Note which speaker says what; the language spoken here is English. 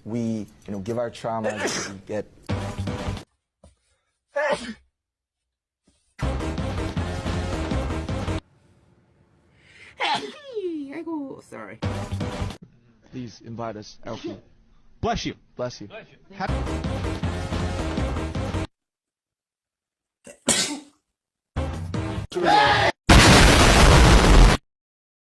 Speaker 1: we, give our trauma, we get.
Speaker 2: 아이고, sorry.
Speaker 3: Please invite us, Alfie.
Speaker 4: Bless you.
Speaker 3: Bless you.
Speaker 4: Happy